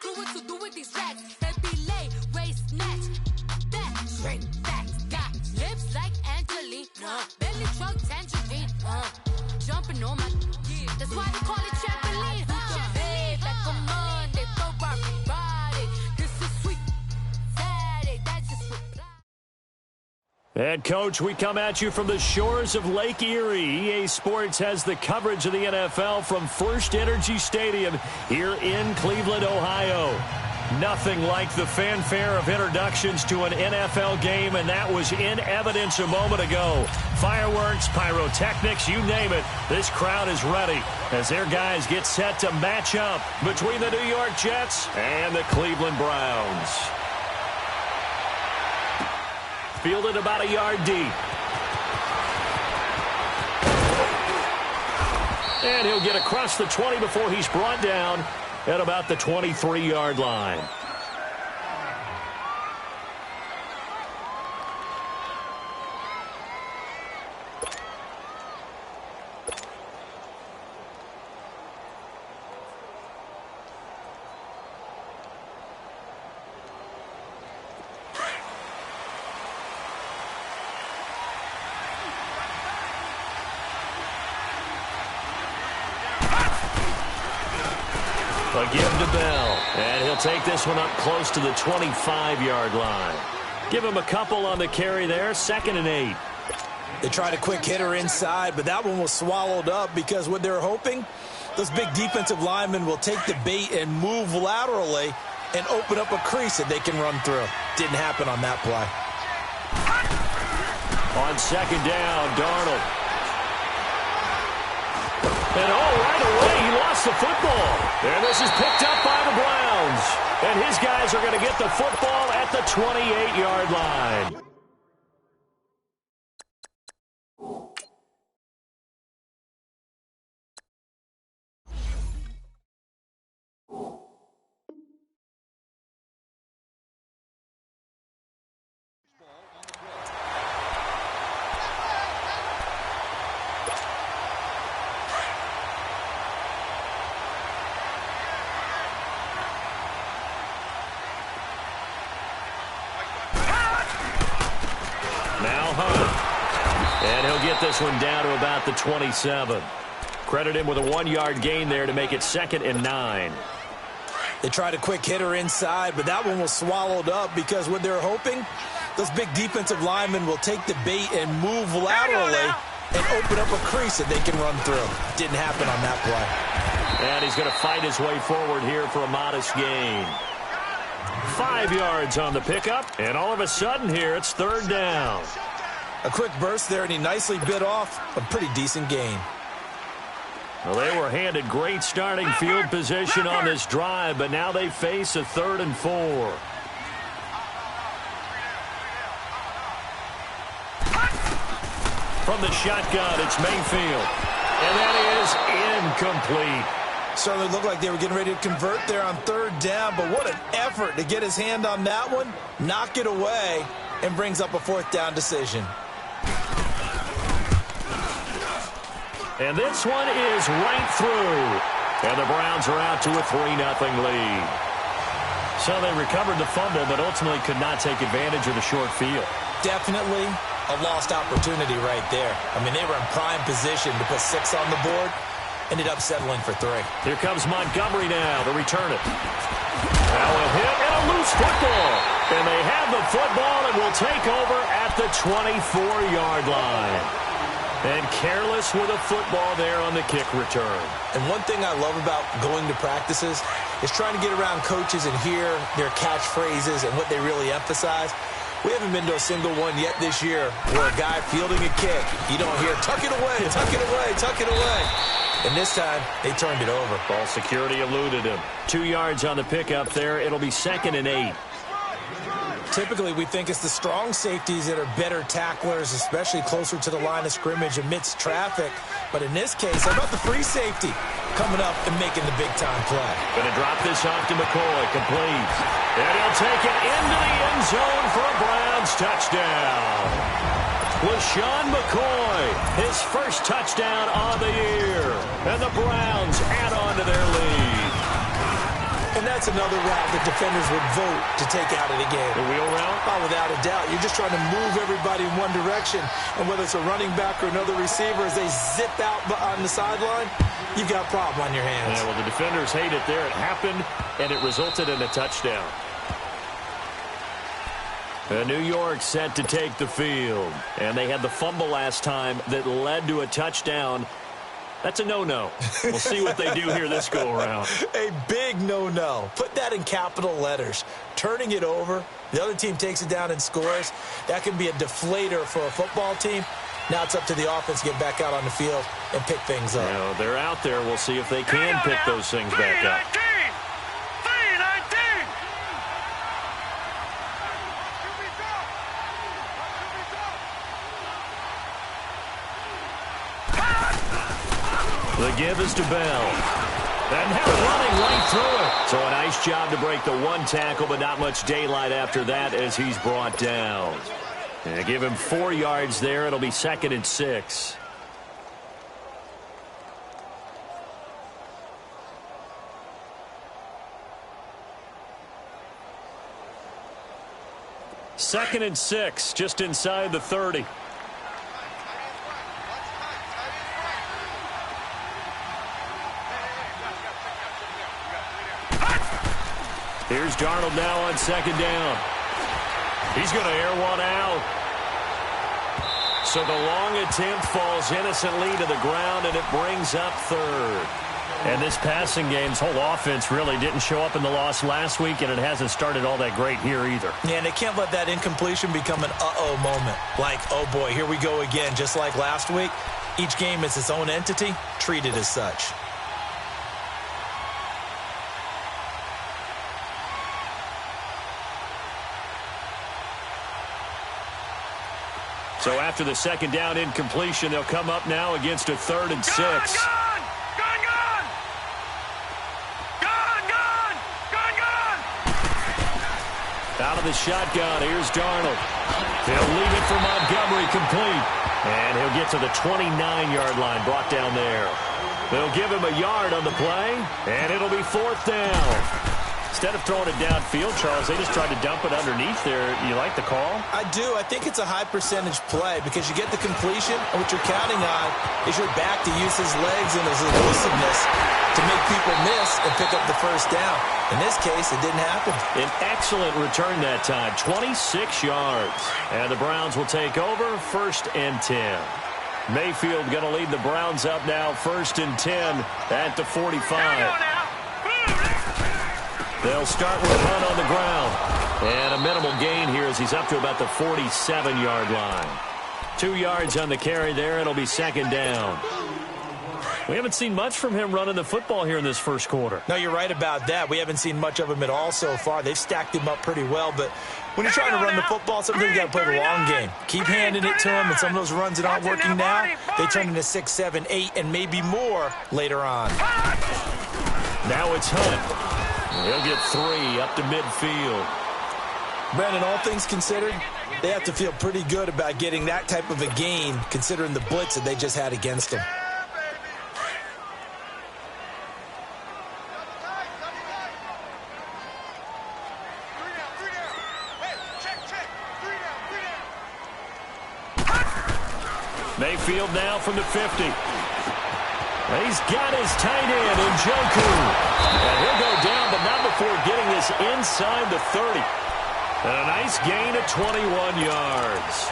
clue what to do with these racks. Baby lay, waist snatch. Back, straight back. Got lips like Angelina. Belly truck tangerine. Jumping on my. That's why they call it trampoline. Hey, back on Monday, Ferrari Friday. This is sweet Saturday. That's just reply. And, Coach, we come at you from the shores of Lake Erie. EA Sports has the coverage of the NFL from First Energy Stadium here in Cleveland, Ohio. Nothing like the fanfare of introductions to an NFL game, and that was in evidence a moment ago. Fireworks, pyrotechnics, you name it. This crowd is ready as their guys get set to match up between the New York Jets and the Cleveland Browns. Fielded about a yard deep. And he'll get across the 20 before he's brought down at about the 23-yard line. A give to Bell, and he'll take this one up close to the 25-yard line. Give him a couple on the carry there, 2nd and 8. They tried a quick hitter inside, but that one was swallowed up because what they're hoping, those big defensive linemen will take the bait and move laterally and open up a crease that they can run through. Didn't happen on that play. On 2nd down, Darnold. And right away, he lost the football. And this is picked up by the Browns. And his guys are going to get the football at the 28-yard line. And he'll get this one down to about the 27. Credit him with a 1-yard gain there to make it 2nd and 9. They tried a quick hitter inside, but that one was swallowed up because what they're hoping, those big defensive linemen will take the bait and move laterally and open up a crease that they can run through. Didn't happen on that play. And he's going to fight his way forward here for a modest gain. 5 yards on the pickup, and all of a sudden here it's 3rd down. A quick burst there, and he nicely bit off a pretty decent gain. Well, they were handed great starting field position on this drive, but now they face a 3rd and 4. From the shotgun, it's Mayfield. And that is incomplete. Certainly looked like they were getting ready to convert there on 3rd down, but what an effort to get his hand on that one, knock it away, and brings up a 4th down decision. And this one is right through. And the Browns are out to a 3-0 lead. So they recovered the fumble, but ultimately could not take advantage of the short field. Definitely a lost opportunity right there. I mean, they were in prime position to put 6 on the board. Ended up settling for 3. Here comes Montgomery now to return it. Now a hit and a loose football. And they have the football and will take over at the 24-yard line. And careless with a football there on the kick return. And one thing I love about going to practices is trying to get around coaches and hear their catchphrases and what they really emphasize. We haven't been to a single one yet this year where a guy fielding a kick, you don't hear, tuck it away, tuck it away, tuck it away. And this time, they turned it over. Ball security eluded him. 2 yards on the pickup there. It'll be 2nd and 8. Typically, we think it's the strong safeties that are better tacklers, especially closer to the line of scrimmage amidst traffic. But in this case, how about the free safety coming up and making the big-time play? Going to drop this off to McCoy, complete. And he'll take it into the end zone for a Browns touchdown. LaShawn McCoy, his first touchdown of the year. And the Browns add on to their lead. And that's another route that defenders would vote to take out of the game. The wheel route? Oh, without a doubt. You're just trying to move everybody in one direction. And whether it's a running back or another receiver, as they zip out on the sideline, you've got a problem on your hands. Yeah, well, the defenders hate it there. It happened, and it resulted in a touchdown. New York set to take the field. And they had the fumble last time that led to a touchdown. That's a no-no. We'll see what they do here this go-around. A big no-no. Put that in capital letters. Turning it over, the other team takes it down and scores. That can be a deflator for a football team. Now it's up to the offense to get back out on the field and pick things up. You know, they're out there. We'll see if they can pick those things back up. The give is to Bell. And now running right through it. So a nice job to break the one tackle, but not much daylight after that as he's brought down. And give him 4 yards there. It'll be 2nd and 6. Second and 6, just inside the 30. Here's Darnold now on 2nd down. He's going to air one out. So the long attempt falls innocently to the ground, and it brings up 3rd. And this passing game's whole offense really didn't show up in the loss last week, and it hasn't started all that great here either. Yeah, and they can't let that incompletion become an uh-oh moment. Like, oh boy, here we go again, just like last week. Each game is its own entity, treated as such. So after the 2nd down incompletion, they'll come up now against a 3rd and 6. Gone! Out of the shotgun, here's Darnold. He'll leave it for Montgomery, complete. And he'll get to the 29-yard line, brought down there. They'll give him a yard on the play, and it'll be 4th down. Instead of throwing it downfield, Charles, they just tried to dump it underneath there. You like the call? I do. I think it's a high-percentage play because you get the completion, and what you're counting on is your back to use his legs and his elusiveness to make people miss and pick up the 1st down. In this case, it didn't happen. An excellent return that time, 26 yards. And the Browns will take over, 1st and 10. Mayfield going to lead the Browns up now, 1st and 10 at the 45. They'll start with a punt on the ground. And a minimal gain here as he's up to about the 47-yard line. 2 yards on the carry there. It'll be 2nd down. We haven't seen much from him running the football here in this first quarter. No, you're right about that. We haven't seen much of him at all so far. They've stacked him up pretty well, but when you're trying to run the football, sometimes you got to play the long game. Keep handing it to him, and some of those runs that aren't working now, they turn into 6, 7, 8, and maybe more later on. Now it's Hunt. He'll get 3 up to midfield. Brandon, all things considered, they have to feel pretty good about getting that type of a gain, considering the blitz that they just had against them. Mayfield now from the 50. He's got his tight end, Njoku. And he'll go down, but not before getting this inside the 30. And a nice gain of 21 yards.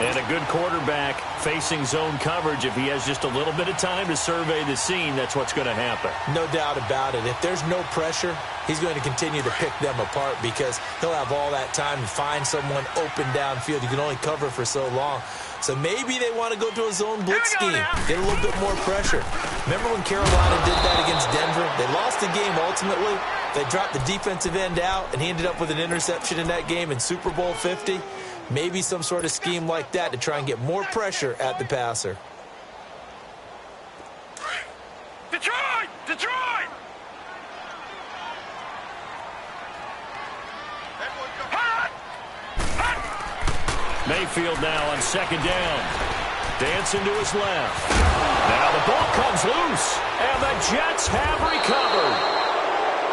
And a good quarterback facing zone coverage. If he has just a little bit of time to survey the scene, that's what's going to happen. No doubt about it. If there's no pressure, he's going to continue to pick them apart because he'll have all that time to find someone open downfield. You can only cover for so long. So maybe they want to go to a zone blitz scheme, get a little bit more pressure. Remember when Carolina did that against Denver? They lost the game ultimately. They dropped the defensive end out, and he ended up with an interception in that game in Super Bowl 50. Maybe some sort of scheme like that to try and get more pressure at the passer. Detroit! Detroit! Mayfield now on 2nd down. Dancing to his left. Now the ball comes loose, and the Jets have recovered.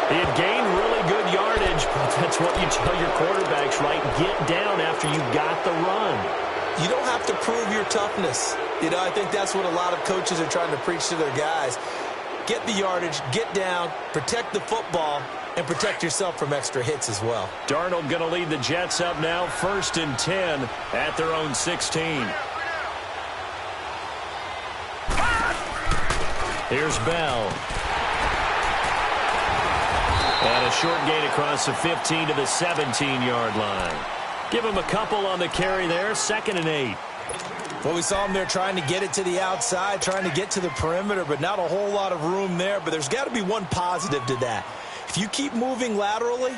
He had gained really good yardage, but that's what you tell your quarterbacks, right? Get down after you got the run. You don't have to prove your toughness. You know, I think that's what a lot of coaches are trying to preach to their guys. Get the yardage, get down, protect the football, and protect yourself from extra hits as well. Darnold going to lead the Jets up now, 1st and 10 at their own 16. Here's Bell. And a short gain across the 15 to the 17-yard line. Give him a couple on the carry there, 2nd and 8. Well, we saw him there trying to get it to the outside, trying to get to the perimeter, but not a whole lot of room there. But there's got to be one positive to that. If you keep moving laterally,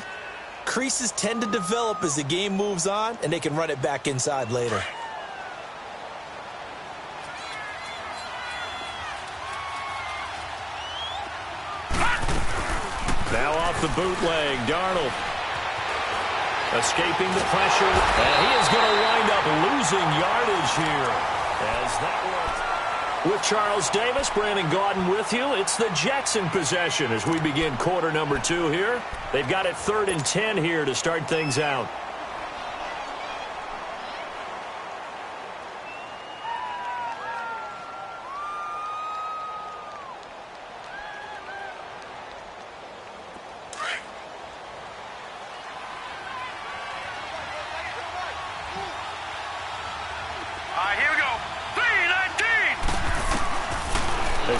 creases tend to develop as the game moves on, and they can run it back inside later. Now off the bootleg, Darnold. Escaping the pressure, and he is going to wind up losing yardage here as that worked. With Charles Davis, Brandon Gaudin with you. It's the Jets in possession as we begin quarter number 2 here. They've got it 3rd and 10 here to start things out.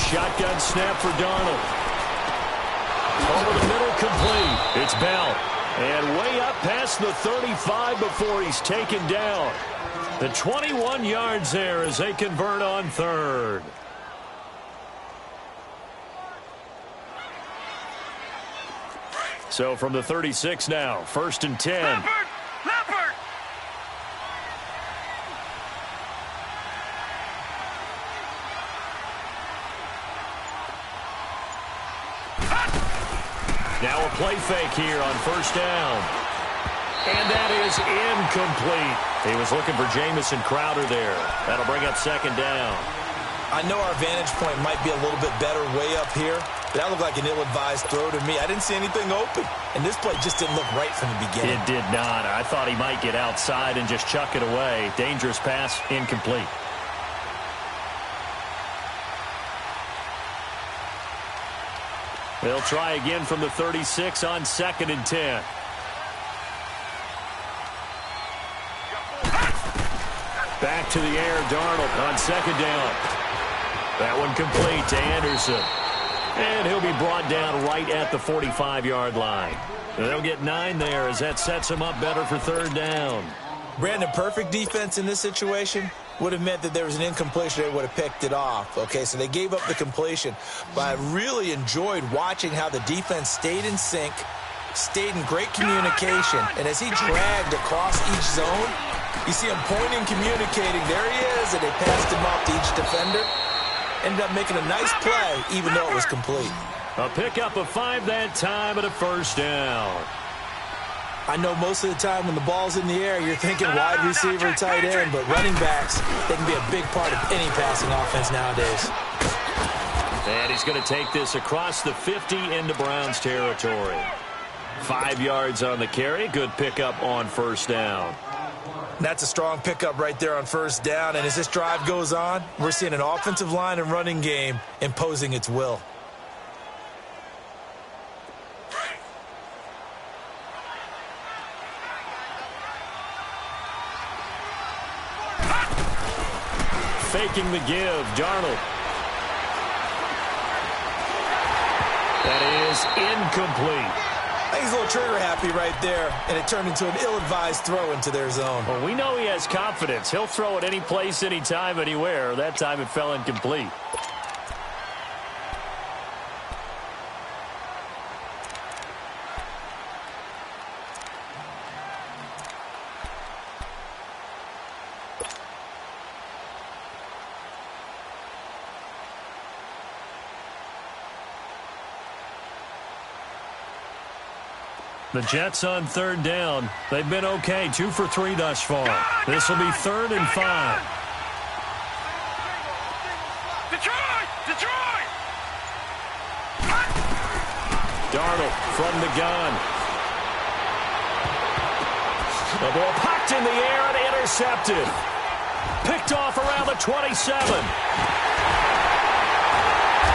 Shotgun snap for Darnold. Over the middle, complete. It's Bell. And way up past the 35 before he's taken down. The 21 yards there as they convert on 3rd. So from the 36 now, 1st and 10. Leopard! Now a play fake here on 1st down. And that is incomplete. He was looking for Jamison Crowder there. That'll bring up 2nd down. I know our vantage point might be a little bit better way up here, but that looked like an ill-advised throw to me. I didn't see anything open, and this play just didn't look right from the beginning. It did not. I thought he might get outside and just chuck it away. Dangerous pass, incomplete. They'll try again from the 36 on 2nd and 10. Back to the air, Darnold on 2nd down. That one complete to Anderson. And he'll be brought down right at the 45-yard line. They'll get 9 there as that sets him up better for 3rd down. Brandon, perfect defense in this situation would have meant that there was an incompletion. They would have picked it off. Okay, so they gave up the completion. But I really enjoyed watching how the defense stayed in sync, stayed in great communication. And as he dragged across each zone, you see him pointing, communicating. There he is, and they passed him off to each defender. Ended up making a nice play, even though it was complete. A pickup of 5 that time and a 1st down. I know most of the time when the ball's in the air, you're thinking wide receiver, tight end, but running backs, they can be a big part of any passing offense nowadays. And he's going to take this across the 50 into Browns territory. 5 yards on the carry. Good pickup on 1st down. That's a strong pickup right there on 1st down. And as this drive goes on, we're seeing an offensive line and running game imposing its will. Faking the give, Darnold. That is incomplete. I think he's a little trigger happy right there, and it turned into an ill-advised throw into their zone. Well, we know he has confidence. He'll throw it any place, anytime, anywhere. That time it fell incomplete. The Jets on 3rd down. They've been okay, 2 for 3 thus far. This will be 3rd and 5. Detroit! Detroit! Darnold from the gun. The ball popped in the air and intercepted. Picked off around the 27.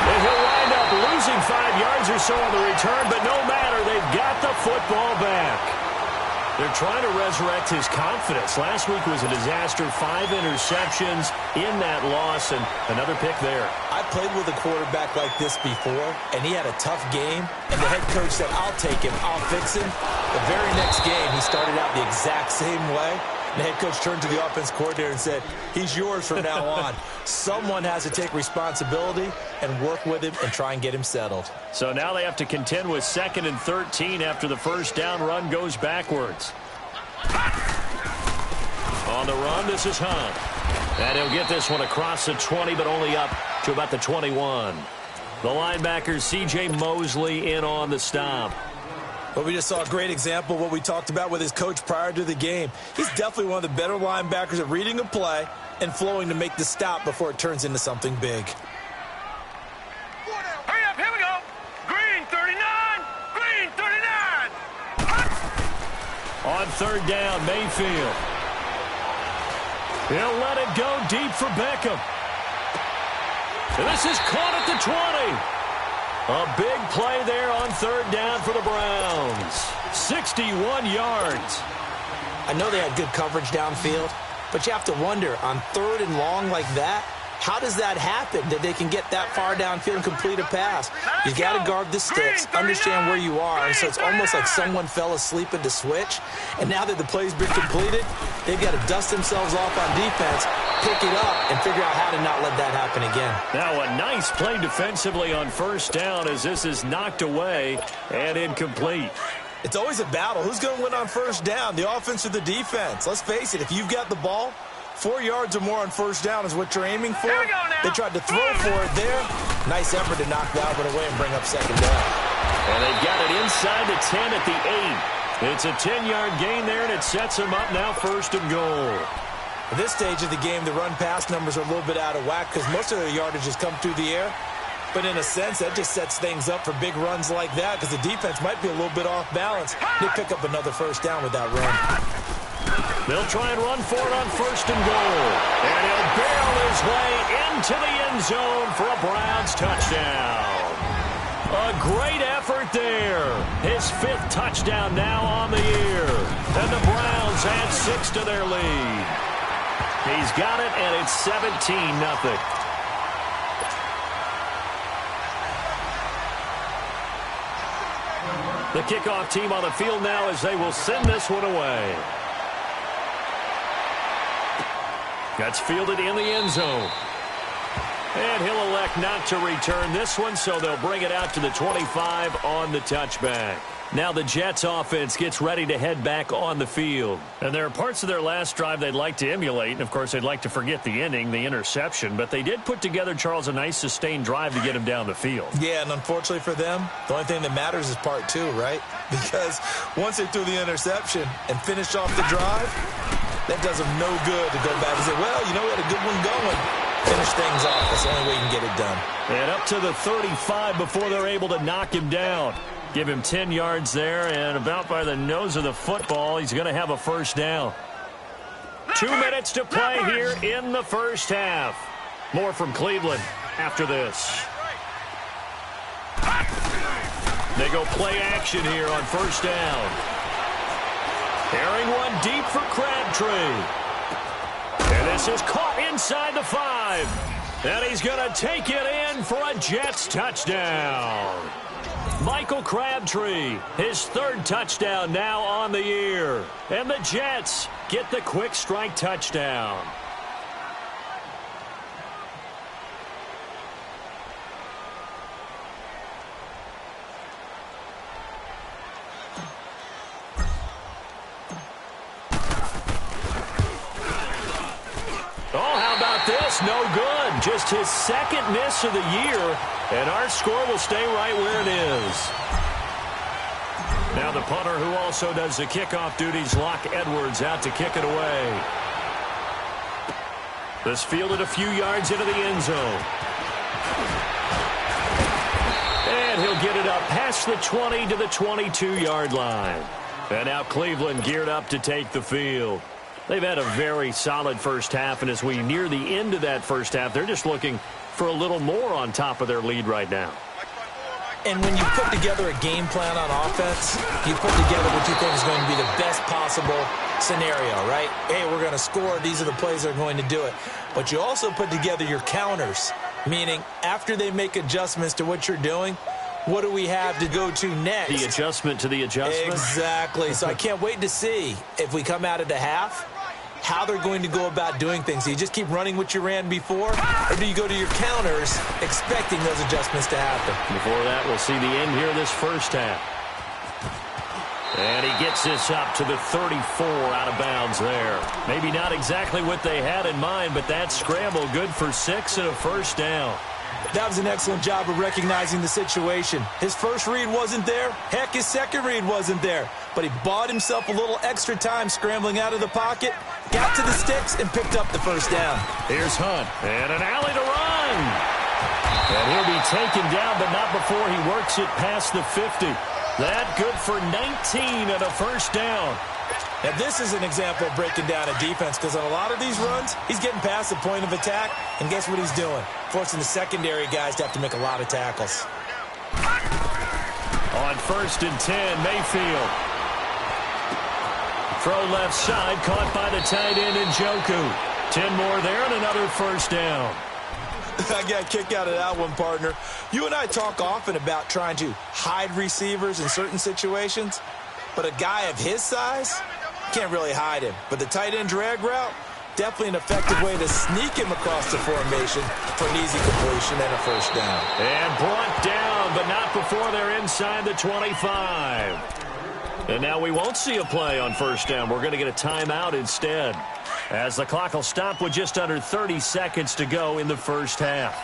And he'll wind up losing 5 yards or so on the return, but no matter, they've got the football back. They're trying to resurrect his confidence. Last week was a disaster. 5 interceptions in that loss, and another pick there. I played with a quarterback like this before, and he had a tough game, and the head coach said, I'll take him, I'll fix him. The very next game, he started out the exact same way. The head coach turned to the offense coordinator and said, he's yours from now on. Someone has to take responsibility and work with him and try and get him settled. So now they have to contend with 2nd and 13 after the first down run goes backwards. On the run, this is Hunt. And he'll get this one across the 20, but only up to about the 21. The linebacker, C.J. Mosley, in on the stop. Well, we just saw a great example of what we talked about with his coach prior to the game. He's definitely one of the better linebackers at reading a play and flowing to make the stop before it turns into something big. Hurry up, here we go. Green 39, green 39. On 3rd down, Mayfield. He'll let it go deep for Beckham. And this is caught at the 20. A big play there on 3rd down for the Browns. 61 yards. I know they had good coverage downfield, but you have to wonder, on 3rd and long like that, how does that happen, that they can get that far downfield and complete a pass? You got to guard the sticks, understand where you are, and so it's almost like someone fell asleep at the switch, and now that the play's been completed, they've got to dust themselves off on defense, pick it up, and figure out how to not let that happen again. Now a nice play defensively on 1st down as this is knocked away and incomplete. It's always a battle. Who's going to win on 1st down, the offense or the defense? Let's face it, if you've got the ball, 4 yards or more on 1st down is what you're aiming for. They tried to throw for it there. Nice effort to knock that one away and bring up 2nd down. And they've got it inside the 10 at the 8. It's a 10-yard gain there, and it sets them up now 1st and goal. At this stage of the game, the run-pass numbers are a little bit out of whack because most of their yardage has come through the air. But in a sense, that just sets things up for big runs like that because the defense might be a little bit off balance. They pick up another 1st down with that run. They'll try and run for it on 1st and goal. And he'll barrel his way into the end zone for a Browns touchdown. A great effort there. His 5th touchdown now on the year. And the Browns add 6 to their lead. He's got it, and it's 17-0. The kickoff team on the field now as they will send this one away. That's fielded in the end zone. And he'll elect not to return this one, so they'll bring it out to the 25 on the touchback. Now the Jets offense gets ready to head back on the field. And there are parts of their last drive they'd like to emulate. And, of course, they'd like to forget the ending, the interception. But they did put together, Charles, a nice sustained drive to get him down the field. Yeah, and unfortunately for them, the only thing that matters is part 2, right? Because once they threw the interception and finished off the drive, that does them no good to go back and say, well, you know, we had a good one going. Finish things off. That's the only way you can get it done. And up to the 35 before they're able to knock him down. Give him 10 yards there, and about by the nose of the football, he's going to have a 1st down. 2 minutes to play here in the 1st half. More from Cleveland after this. They go play action here on 1st down. Airing one deep for Crabtree. And this is caught inside the 5. And he's going to take it in for a Jets touchdown. Michael Crabtree, his 3rd touchdown now on the year. And the Jets get the quick strike touchdown. Oh, how about this? No good. Just his 2nd miss of the year. And our score will stay right where it is. Now the punter, who also does the kickoff duties, Locke Edwards, out to kick it away. This fielded a few yards into the end zone. And he'll will get it up past the 20 to the 22-yard line. And now Cleveland geared up to take the field. They've had a very solid first half, and as we near the end of that first half, they're just looking for a little more on top of their lead right now. And when you put together a game plan on offense, you put together what you think is going to be the best possible scenario, right? Hey, we're going to score. These are the plays that are going to do it. But you also put together your counters, meaning after they make adjustments to what you're doing, what do we have to go to next? The adjustment to the adjustment? Exactly. So I can't wait to see if we come out of the half, how they're going to go about doing things. Do you just keep running what you ran before, or do you go to your counters expecting those adjustments to happen? Before that, we'll see the end here this first half. And he gets this up to the 34 out of bounds there. Maybe not exactly what they had in mind, but that scramble good for 6 and a first down. That was an excellent job of recognizing the situation. His first read wasn't there. Heck, his second read wasn't there. But he bought himself a little extra time scrambling out of the pocket, got to the sticks, and picked up the first down. Here's Hunt, and an alley to run. And he'll be taken down, but not before he works it past the 50. That good for 19 and a first down. Now, this is an example of breaking down a defense, because on a lot of these runs, he's getting past the point of attack, and guess what he's doing? Forcing the secondary guys to have to make a lot of tackles. On 1st and 10, Mayfield. Throw left side, caught by the tight end Njoku. 10 more there and another first down. I got a kick out of that one, partner. You and I talk often about trying to hide receivers in certain situations, but a guy of his size can't really hide him. But the tight end drag route, definitely an effective way to sneak him across the formation for an easy completion and a first down. And brought down, but not before they're inside the 25. And now we won't see a play on first down. We're going to get a timeout instead, as the clock will stop with just under 30 seconds to go in the first half.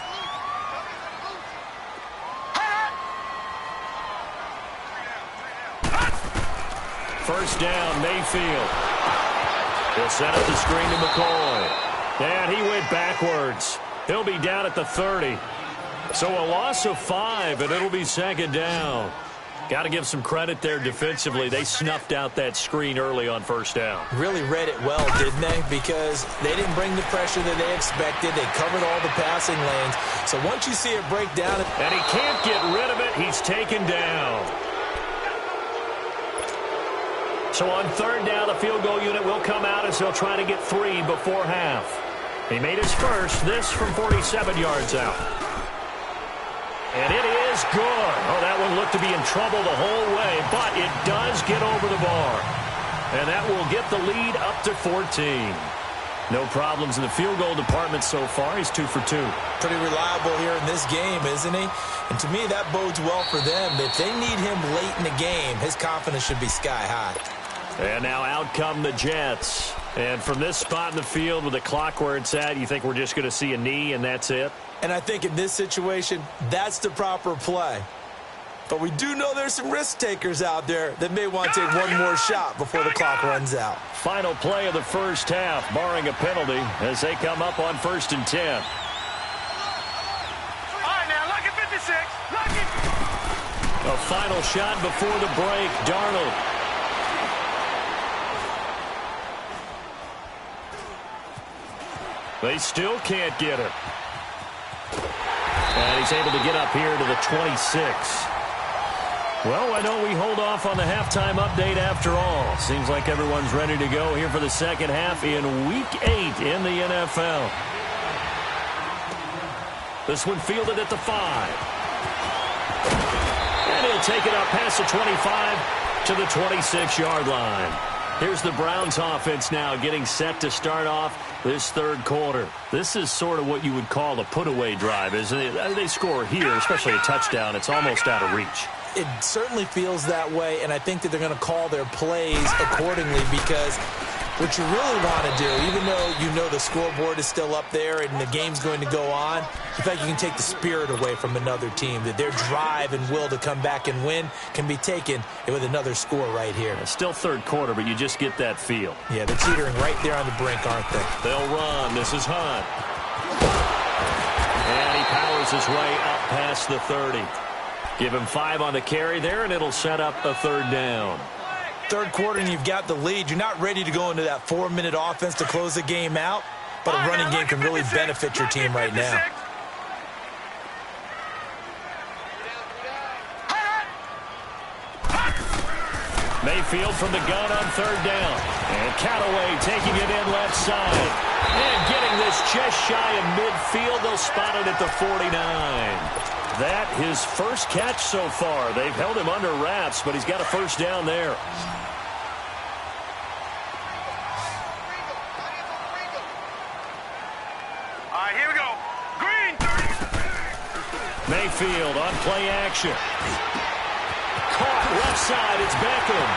First down, Mayfield. He'll set up the screen to McCoy. And he went backwards. He'll be down at the 30. So a loss of 5, and it'll be second down. Got to give some credit there defensively. They snuffed out that screen early on first down. Really read it well, didn't they? Because they didn't bring the pressure that they expected. They covered all the passing lanes. So once you see it break down... And he can't get rid of it. He's taken down. So on third down, the field goal unit will come out as he'll try to get 3 before half. He made his first, this from 47 yards out. And it is good. Oh, that one looked to be in trouble the whole way, but it does get over the bar. And that will get the lead up to 14. No problems in the field goal department so far. He's 2 for 2. Pretty reliable here in this game, isn't he? And to me, that bodes well for them. If they need him late in the game, his confidence should be sky high. And now out come the Jets. And from this spot in the field with the clock where it's at, you think we're just going to see a knee and that's it? And I think in this situation, that's the proper play. But we do know there's some risk takers out there that may want to take one more shot before the clock runs out. Final play of the first half, barring a penalty, as they come up on 1st and 10. All right, now, lucky 56. Lucky. A final shot before the break. Darnold. They still can't get it. And he's able to get up here to the 26. Well, why don't we hold off on the halftime update after all? Seems like everyone's ready to go here for the second half in Week 8 in the NFL. This one fielded at the 5. And he'll take it up past the 25 to the 26-yard line. Here's the Browns offense now getting set to start off this third quarter. This is sort of what you would call a put-away drive, isn't it? They score here, especially a touchdown. It's almost out of reach. It certainly feels that way, and I think that they're going to call their plays accordingly, because what you really want to do, even though you know the scoreboard is still up there and the game's going to go on, in fact, you can take the spirit away from another team, that their drive and will to come back and win can be taken with another score right here. It's still third quarter, but you just get that feel. Yeah, they're teetering right there on the brink, aren't they? They'll run. This is Hunt. And he powers his way up past the 30. Give him 5 on the carry there, and it'll set up a 3rd down. Third quarter, and you've got the lead. You're not ready to go into that 4-minute offense to close the game out, but a running game can really benefit your team right now. Mayfield from the gun on 3rd down. And Callaway taking it in left side. And getting this just shy of midfield. They'll spot it at the 49. That his first catch so far. They've held him under wraps, but he's got a 1st down there. All right, here we go. Green. Mayfield on play action. Caught left side. It's Beckham.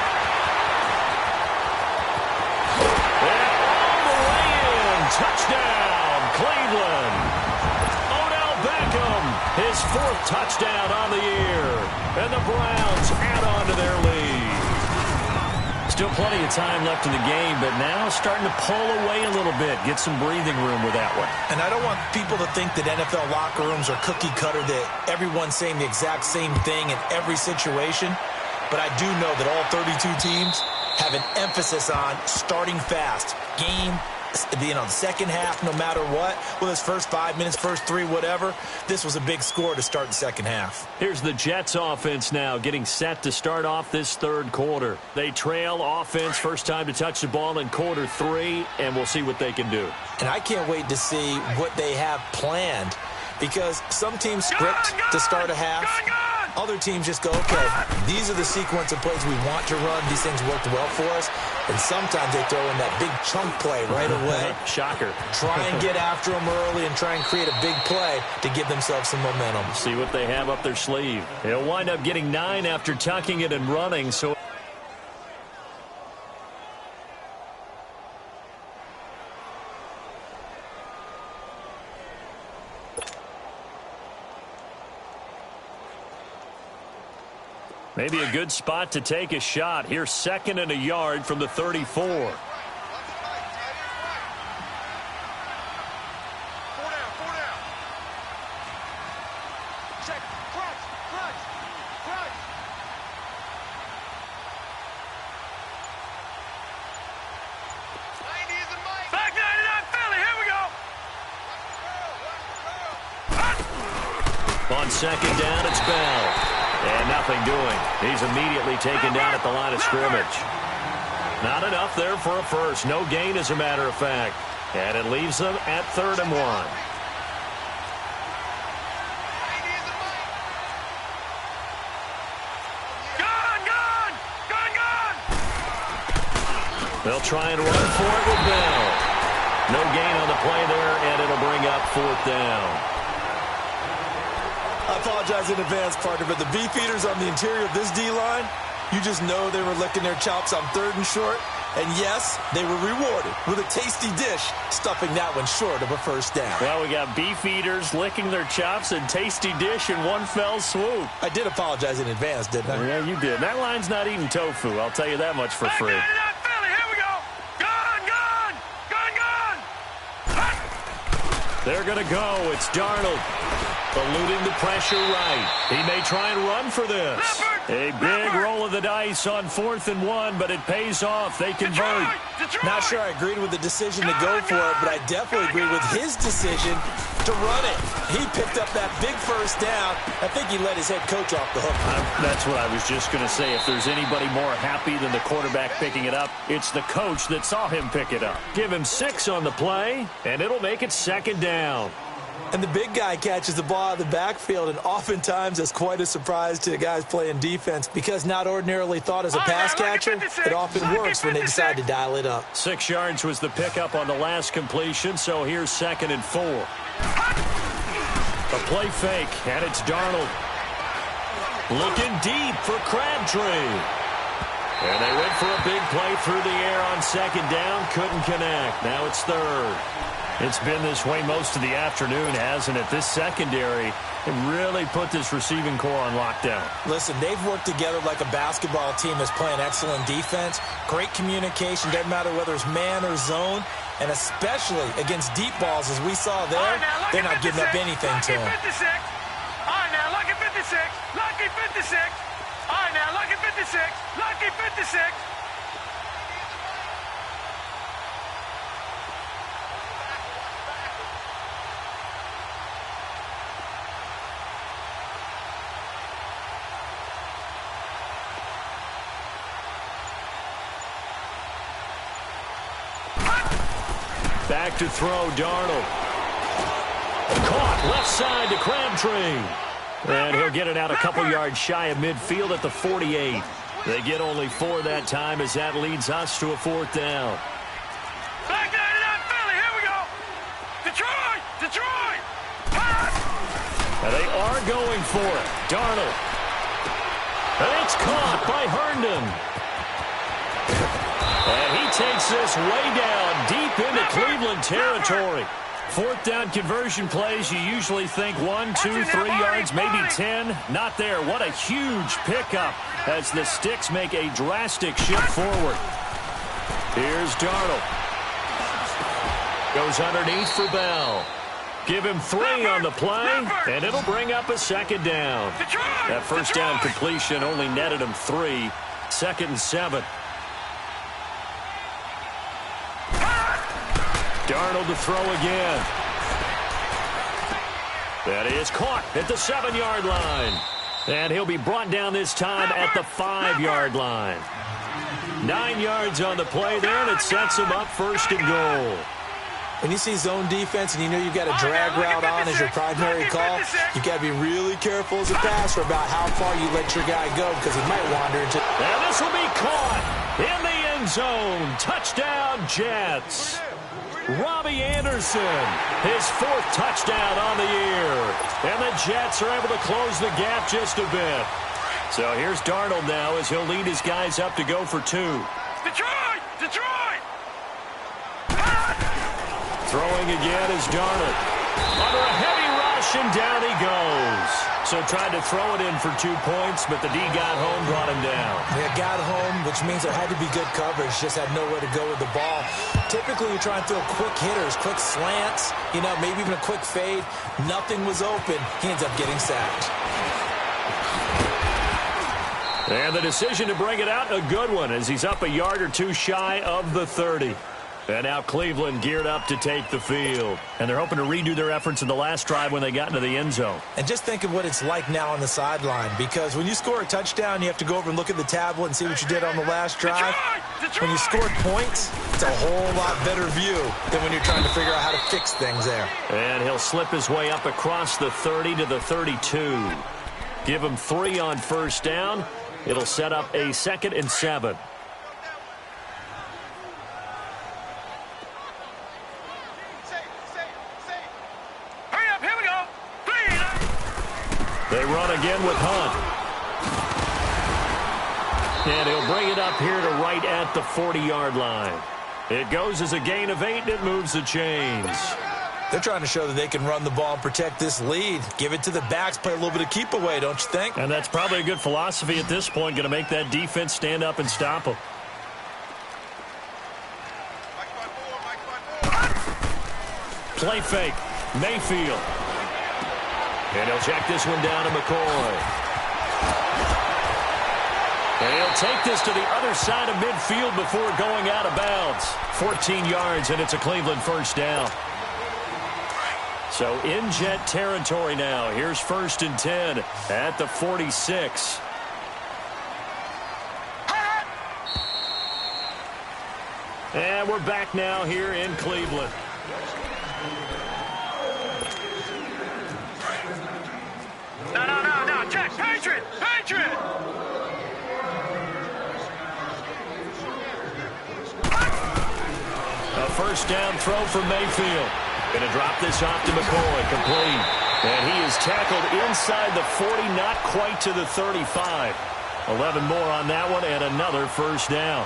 And all the way in. Touchdown, Cleveland. Odell Beckham, his 4th touchdown on the year. And the Browns add on to their lead. Still plenty of time left in the game, but now starting to pull away a little bit. Get some breathing room with that one. And I don't want people to think that NFL locker rooms are cookie cutter, that everyone's saying the exact same thing in every situation. But I do know that all 32 teams have an emphasis on starting fast. The second half, no matter what, well, his first 5 minutes, first 3, whatever, this was a big score to start the second half. Here's the Jets offense now getting set to start off this 3rd quarter. They trail offense, first time to touch the ball in quarter 3, and we'll see what they can do. And I can't wait to see what they have planned, because some teams script to start a half. Other teams just go, okay, these are the sequence of plays we want to run. These things worked well for us. And sometimes they throw in that big chunk play right away. Shocker. Try and get after them early and try and create a big play to give themselves some momentum. See what they have up their sleeve. They'll wind up getting 9 after tucking it and running, so maybe a good spot to take a shot. Here's 2nd and a yard from the 34. On 2nd down, it's Bell. And nothing doing. He's immediately taken down at the line of scrimmage. Not enough there for a first. No gain, as a matter of fact. And it leaves them at 3rd and 1. They'll try and run for it with Bell. No gain on the play there, and it'll bring up 4th down. I apologize in advance, partner, but the beefeaters on the interior of this D-line, you just know they were licking their chops on 3rd and short. And yes, they were rewarded with a tasty dish, stuffing that one short of a 1st down. Well, we got beefeaters licking their chops and tasty dish in one fell swoop. I did apologize in advance, didn't I? Yeah, you did. That line's not eating tofu. I'll tell you that much for free. They're going to go. It's Darnold. Eluding the pressure right. He may try and run for this. A big roll of the dice on 4th and 1, but it pays off. They convert. Not sure I agreed with the decision to go for it, but I definitely agreed with his decision to run it. He picked up that big 1st down. I think he let his head coach off the hook. That's what I was just going to say. If there's anybody more happy than the quarterback picking it up, it's the coach that saw him pick it up. Give him 6 on the play, and it'll make it 2nd down. And the big guy catches the ball out of the backfield, and oftentimes that's quite a surprise to the guys playing defense, because not ordinarily thought as a pass catcher, it often works when they decide to dial it up. 6 yards was the pickup on the last completion, so here's 2nd and 4. A play fake, and it's Darnold. Looking deep for Crabtree. And they went for a big play through the air on 2nd down, couldn't connect. Now it's 3rd. It's been this way most of the afternoon, hasn't it? This secondary really put this receiving core on lockdown. Listen, they've worked together like a basketball team that's playing excellent defense. Great communication, doesn't matter whether it's man or zone, and especially against deep balls, as we saw there, they're not giving up anything to them. All right, now, lucky 56. Lucky 56. Lucky 56. Back to throw, Darnold. Caught left side to Crabtree. And he'll get it out a couple yards shy of midfield at the 48. They get only 4 that time as that leads us to a 4th down. Back it up, Philly. Here we go. Detroit. Detroit. And they are going for it. Darnold. And it's caught by Herndon. And he takes this way down deep into Cleveland territory. 4th down conversion plays, you usually think 1, 2, 3 yards, maybe 10. Not there. What a huge pickup as the Sticks make a drastic shift forward. Here's Darnold. Goes underneath for Bell. Give him 3 on the play, and it'll bring up a 2nd down. That 1st down completion only netted him 3. 2nd and 7. Darnold to throw again. That is caught at the 7-yard line. And he'll be brought down this time at the 5-yard line. 9 yards on the play there, and it sets him up 1st and goal. When you see zone defense and you know you've got a drag route on as your primary call, you've got to be really careful as a passer about how far you let your guy go because he might wander into... And this will be caught in the end zone. Touchdown, Jets. Robbie Anderson, his 4th touchdown on the year. And the Jets are able to close the gap just a bit. So here's Darnold now as he'll lead his guys up to go for 2. Detroit! Detroit! Throwing again is Darnold. Under a heavy rush, and down he goes. So tried to throw it in for 2 points, but the D got home, brought him down. Yeah, got home, which means there had to be good coverage. Just had nowhere to go with the ball. Typically, you try and throw quick hitters, quick slants, maybe even a quick fade. Nothing was open. He ends up getting sacked. And the decision to bring it out, a good one, as he's up a yard or 2 shy of the 30. And now Cleveland geared up to take the field. And they're hoping to redo their efforts in the last drive when they got into the end zone. And just think of what it's like now on the sideline, because when you score a touchdown, you have to go over and look at the tablet and see what you did on the last drive. When you scored points, it's a whole lot better view than when you're trying to figure out how to fix things there. And he'll slip his way up across the 30 to the 32. Give him 3 on 1st down. It'll set up a 2nd and 7. They run again with Hunt. And he'll bring it up here to right at the 40-yard line. It goes as a gain of 8, and it moves the chains. They're trying to show that they can run the ball and protect this lead. Give it to the backs, play a little bit of keep away, don't you think? And that's probably a good philosophy at this point, going to make that defense stand up and stop them. Play fake. Mayfield. And he'll check this one down to McCoy. And he'll take this to the other side of midfield before going out of bounds. 14 yards, and it's a Cleveland 1st down. So in Jet territory now. Here's 1st and 10 at the 46. And we're back now here in Cleveland. No, check. Patriot! Patriot! A 1st down throw for Mayfield. Going to drop this off to McCoy. Complete. And he is tackled inside the 40, not quite to the 35. 11 more on that one, and another 1st down.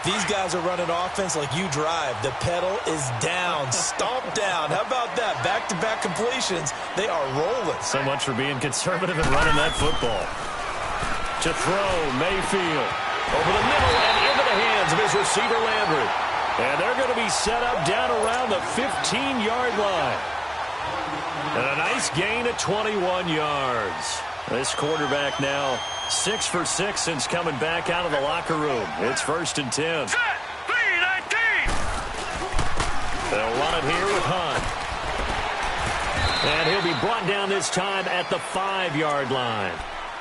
These guys are running offense like you drive. The pedal is down. Stomp down. How about that? Back-to-back completions. They are rolling. So much for being conservative and running that football. To throw, Mayfield. Over the middle and into the hands of his receiver, Landry. And they're going to be set up down around the 15-yard line. And a nice gain of 21 yards. This quarterback now 6 for 6 since coming back out of the locker room. It's 1st and 10. Set. 3-19. They'll run it here with Hunt. And he'll be brought down this time at the 5-yard line.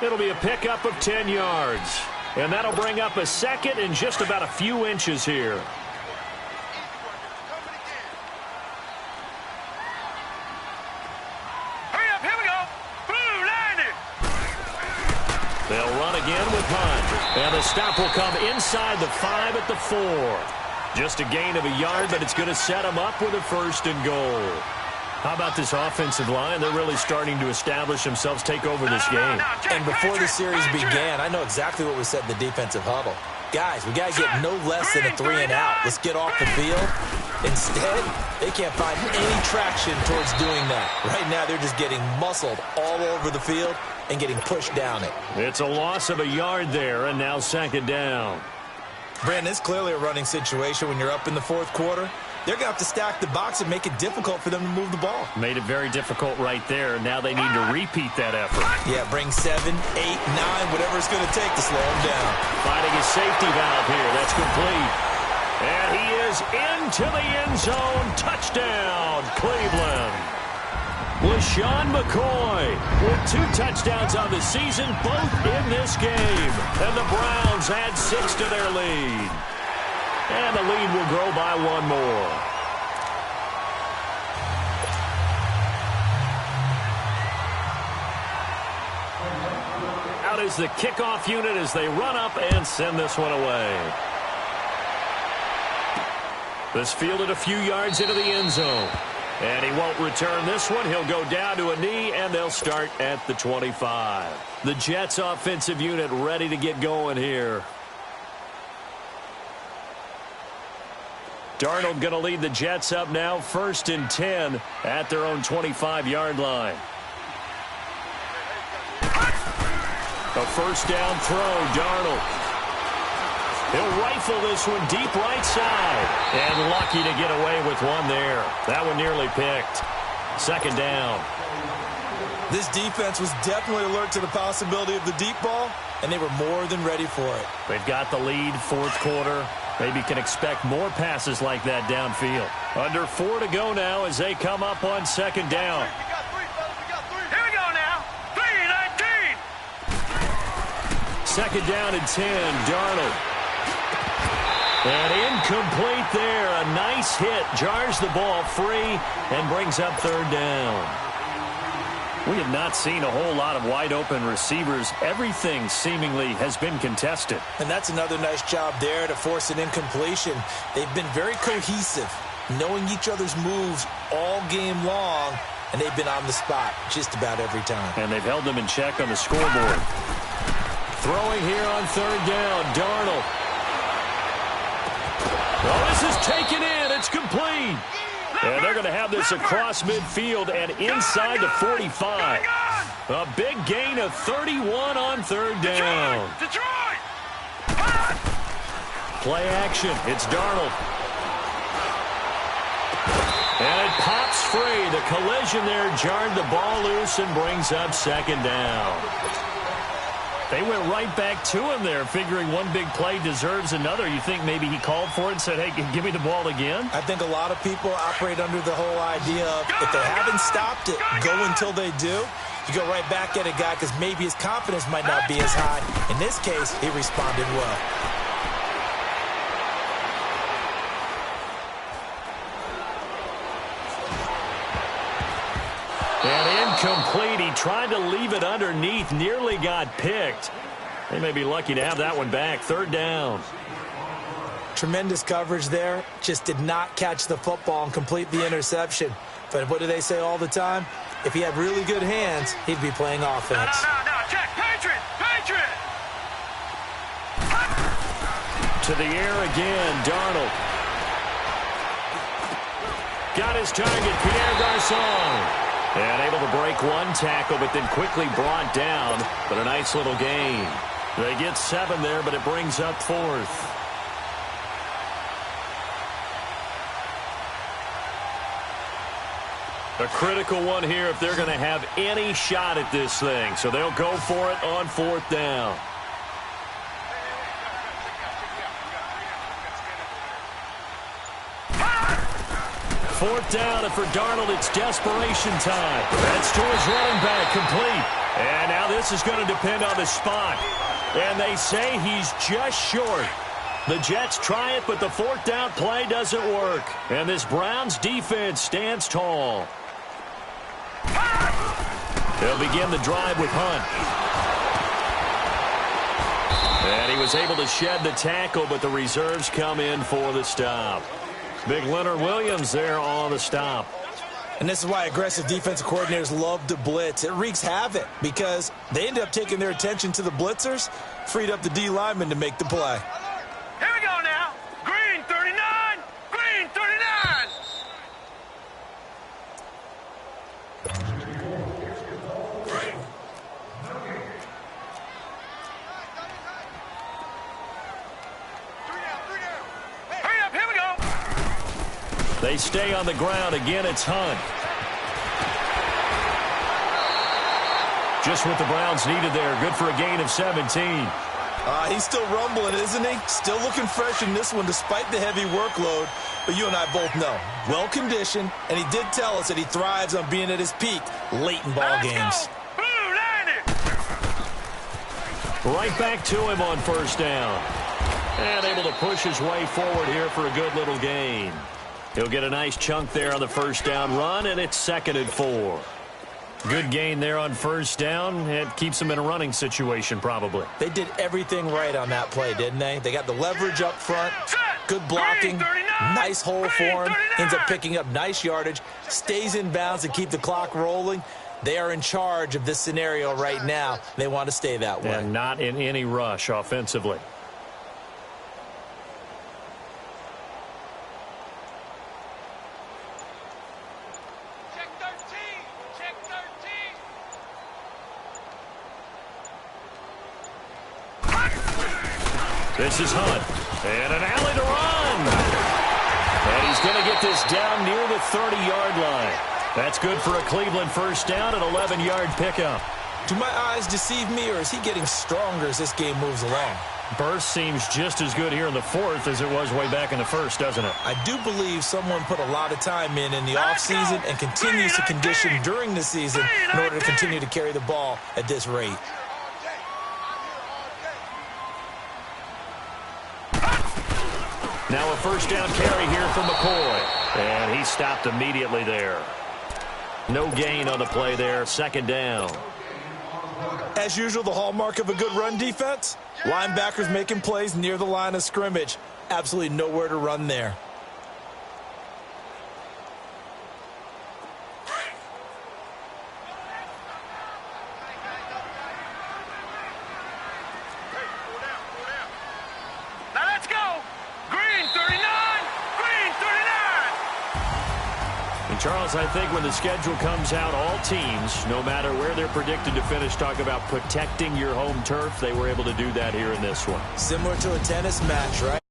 It'll be a pickup of 10 yards. And that'll bring up a second and just about a few inches here. Hurry up, here we go. Blue, 90. They'll run again with Hunt. And the stop will come inside the 5 at the 4. Just a gain of a yard, but it's going to set them up with a 1st and goal. How about this offensive line? They're really starting to establish themselves, take over this game. And before the series began, I know exactly what we said in the defensive huddle. Guys, we got to get no less than a 3-and-out. Let's get off the field. Instead, they can't find any traction towards doing that. Right now, they're just getting muscled all over the field and getting pushed down it. It's a loss of a yard there, and now 2nd down. Brandon, it's clearly a running situation when you're up in the 4th quarter. They're going to have to stack the box and make it difficult for them to move the ball. Made it very difficult right there. Now they need to repeat that effort. Yeah, bring 7, 8, 9, whatever it's going to take to slow them down. Finding a safety valve here. That's complete. And he is into the end zone. Touchdown, Cleveland. LaShawn McCoy with 2 touchdowns on the season, both in this game. And the Browns add 6 to their lead. And the lead will grow by 1 more. Out is the kickoff unit as they run up and send this one away. This fielded a few yards into the end zone. And he won't return this one. He'll go down to a knee, and they'll start at the 25. The Jets offensive unit ready to get going here. Darnold going to lead the Jets up now, 1st and 10 at their own 25-yard line. A 1st down throw, Darnold. He'll rifle this one deep right side. And lucky to get away with one there. That one nearly picked. 2nd down. This defense was definitely alert to the possibility of the deep ball, and they were more than ready for it. They've got the lead, 4th quarter. Maybe can expect more passes like that downfield. Under 4 to go now as they come up on 2nd down. Here we go now. 3-19. 2nd down and 10, Darnold. And incomplete there. A nice hit. Jars the ball free and brings up 3rd down. We have not seen a whole lot of wide-open receivers. Everything seemingly has been contested. And that's another nice job there to force an incompletion. They've been very cohesive, knowing each other's moves all game long, and they've been on the spot just about every time. And they've held them in check on the scoreboard. Throwing here on 3rd down, Darnold. Oh, this is taken in. It's complete. And they're going to have this across midfield and inside the 45. A big gain of 31 on 3rd down. Detroit! Play action. It's Darnold. And it pops free. The collision there jarred the ball loose and brings up 2nd down. They went right back to him there, figuring one big play deserves another. You think maybe he called for it and said, hey, give me the ball again? I think a lot of people operate under the whole idea of if they haven't stopped it, go until they do. You go right back at a guy because maybe his confidence might not be as high. In this case, he responded well. And incomplete. He tried to leave it underneath. Nearly got picked. They may be lucky to have that one back. 3rd down. Tremendous coverage there. Just did not catch the football and complete the interception. But what do they say all the time? If he had really good hands, he'd be playing offense. No, check. Patriot! Patriot! To the air again, Darnold. Got his target, Pierre Garçon. And able to break one tackle, but then quickly brought down. But a nice little gain. They get 7 there, but it brings up 4th. A critical one here if they're going to have any shot at this thing. So they'll go for it on 4th down. Fourth down, and for Darnold, it's desperation time. That's to his running back, complete. And now this is going to depend on the spot. And they say he's just short. The Jets try it, but the 4th down play doesn't work. And this Browns defense stands tall. They'll begin the drive with Hunt. And he was able to shed the tackle, but the reserves come in for the stop. Big Leonard Williams there on the stop. And this is why aggressive defensive coordinators love to blitz. It wreaks havoc because they end up taking their attention to the blitzers, freed up the D lineman to make the play. Here we go now. Green 39. Green 39. Hurry up. Here we go. They stay on the ground. Again, it's Hunt. Just what the Browns needed there. Good for a gain of 17. He's still rumbling, isn't he? Still looking fresh in this one despite the heavy workload. But you and I both know, well-conditioned, and he did tell us that he thrives on being at his peak late in ball games. Right back to him on 1st down. And able to push his way forward here for a good little gain. He'll get a nice chunk there on the 1st down run, and it's 2nd and 4. Good gain there on 1st down. It keeps them in a running situation, probably. They did everything right on that play, didn't they? They got the leverage up front, good blocking, nice hole for him, ends up picking up nice yardage, stays in bounds to keep the clock rolling. They are in charge of this scenario right now. They want to stay that way. And not in any rush offensively. This is Hunt. And an alley to run. And he's going to get this down near the 30-yard line. That's good for a Cleveland 1st down, an 11-yard pickup. Do my eyes deceive me, or is he getting stronger as this game moves along? Burst seems just as good here in the 4th as it was way back in the 1st, doesn't it? I do believe someone put a lot of time in the offseason and continues to condition during the season in order to continue to carry the ball at this rate. Now a 1st down carry here from McCoy. And he stopped immediately there. No gain on the play there. 2nd down. As usual, the hallmark of a good run defense, linebackers making plays near the line of scrimmage. Absolutely nowhere to run there. Now let's go. Green 39. Green 39. And Charles, I think when the schedule comes out, all teams, no matter where they're predicted to finish, talk about protecting your home turf. They were able to do that here in this one. Similar to a tennis match, right?